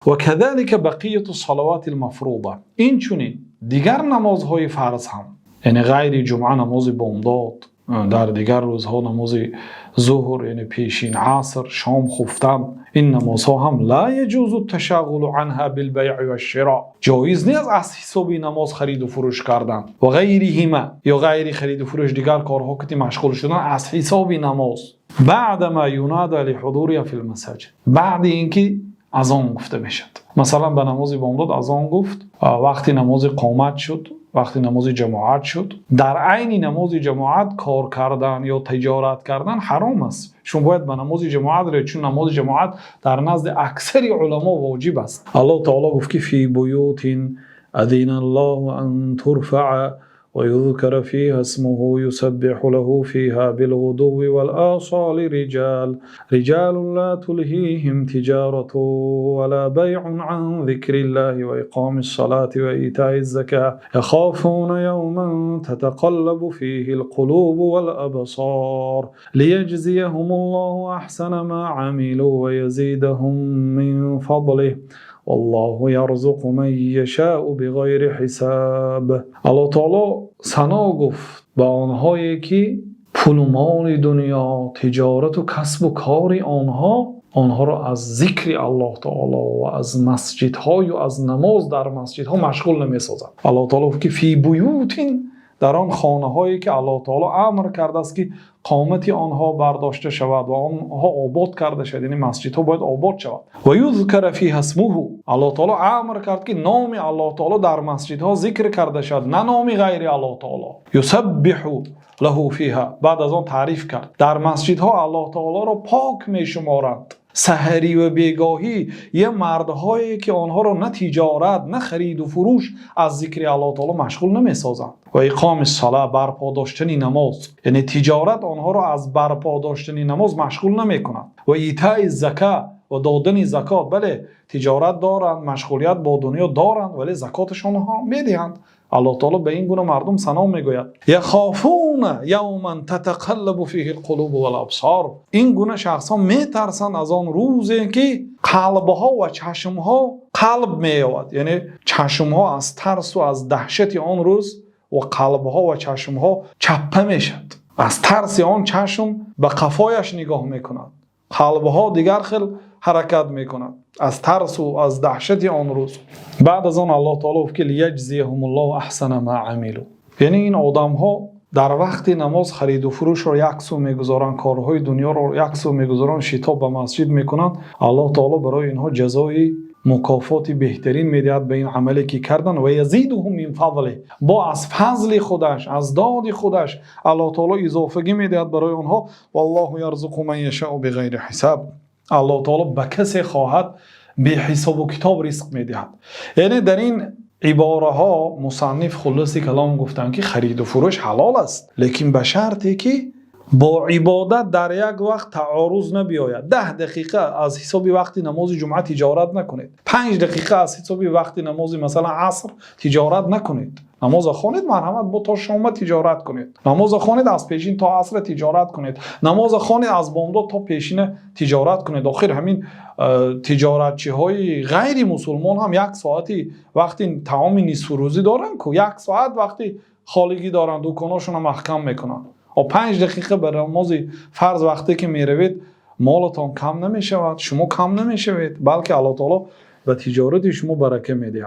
و كذلك بقیه الصلوات المفروضه. این چونین دیگر نمازهای فرض هم، یعنی غیر جمعه نماز بامداد، در دیگر روزها نماز ظهر یعنی پیشین، عصر، شام خفتن، این نمازها هم لا يجوز التشاغل عنها بالبيع والشراء، جایز نیست از حساب نماز خرید و فروش کردن و غیرهما یا غیر خرید و فروش دیگر کارها که مشغول شدن از حساب نماز. بعد ما ينادى لحضورها في المساجد، بعد اینکه اذان گفته میشد، مثلا به نماز بامداد اذان گفت، وقتی نماز قامت شد، وقتی نماز جماعت شد، در عین نماز جماعت کار کردن یا تجارت کردن حرام است. شما باید به نماز جماعت برید، چون نماز جماعت در نزد اکثر علما واجب است. الله تعالی گفت که فی بیوت اذن الله ان ترفع ويذكر فيها اسمه يسبح له فيها بالغدو والآصال رجال لا تلهيهم تجارة ولا بيع عن ذكر الله وإقام الصلاة وإيتاء الزكاة يخافون يوما تتقلب فيه القلوب والأبصار ليجزيهم الله أحسن ما عملوا ويزيدهم من فضله والله يرزق من يشاء بغیر حساب. الله تعالی ثنا گفت به آنهایی که پول و مال دنیا، تجارت و کسب و کار آنها را از ذکر الله تعالی و از مسجدها و از نماز در مسجدها مشغول نمی‌سازند. الله تعالی گفت که فی بیوت، در آن خانه هایی که الله تعالی امر کرده است که قامت آنها برداشته شود و آنها آباد کرده شود، یعنی مسجد ها باید آباد شود. و یذکر فیها اسمه، الله تعالی امر کرد که نام الله تعالی در مسجد ها ذکر کرده شود، نه نام غیر الله تعالی. یسبح له فیها، بعد از آن تعریف کرد در مسجد ها الله تعالی را پاک می شمارند. سحری و بیگاهی یه مردهایی که آنها را نه تجارت نه خرید و فروش از ذکر الله تعالی مشغول نمی‌سازند. و اقام الصلاه، برپا داشتن نماز، یعنی تجارت آنها را از برپا داشتن نماز مشغول نمی‌کند. و ایتاء الزکات، و دادن زکات، بله تجارت دارند، مشغولیت با دنیا دارند ولی زکاتشان ها میدهند. الله تعالی به این گونه مردم ثنا میگوید یخافون یوما تتقلب فیه القلوب والابصار، این گونه شخص ها میترسند از آن روزی که قلب ها و چشم ها قلب مییابد، یعنی چشم ها از ترس و از دهشت آن روز و قلب ها و چشم ها چپه میشد. از ترس آن چشم به قفایش نگاه میکند، قلب ها دیگر خیل حرکت میکنند از ترس و از دهشت آن روز. بعد از آن الله تعالی گفت که لیجزیهم الله احسن ما عملوا، یعنی این آدم ها در وقت نماز خرید و فروش رو یک سو میگذارن، کارهای دنیا رو یک سو میگذارن، شتاب به مسجد میکنند، الله تعالی برای اینها جزای مکافات بهترین میدهد به این عملی که کردن. و یزیدهم من فضله، با از فضل خودش، از داد خودش الله تعالی اضافگی میدهد برای آنها. والله یرزق من یشاء بغیر حساب، الله تعالی به کسی خواهد به حساب و کتاب رزق میدهد. یعنی در این عباره ها مصنف خلاصی کلام گفتن که خرید و فروش حلال است، لیکن به شرطی که با عبادت در یک وقت تعارض نبیاید. 10 دقیقه از حساب وقت نماز جمعه تجارت نکنید، 5 دقیقه از حساب وقت نماز مثلا عصر تجارت نکنید. نماز خوانید مرحمت با تا شام تجارت کنید، نماز خوانید از پیشین تا عصر تجارت کنید، نماز خوانید از بامداد تا پیشین تجارت کنید. آخر همین تجارتچی های غیر مسلمان هم 1 ساعتی وقتی تمام نصف روزی دارن که 1 ساعت وقتی خالگی دارن دکاناشون رو محکم میکنن. و 5 دقیقه برای نماز فرض وقتی که میروید مالتان کم نمیشود، شما کم نمیشوید، بلکه الله تعالی به تجارت شما برکه میدهد.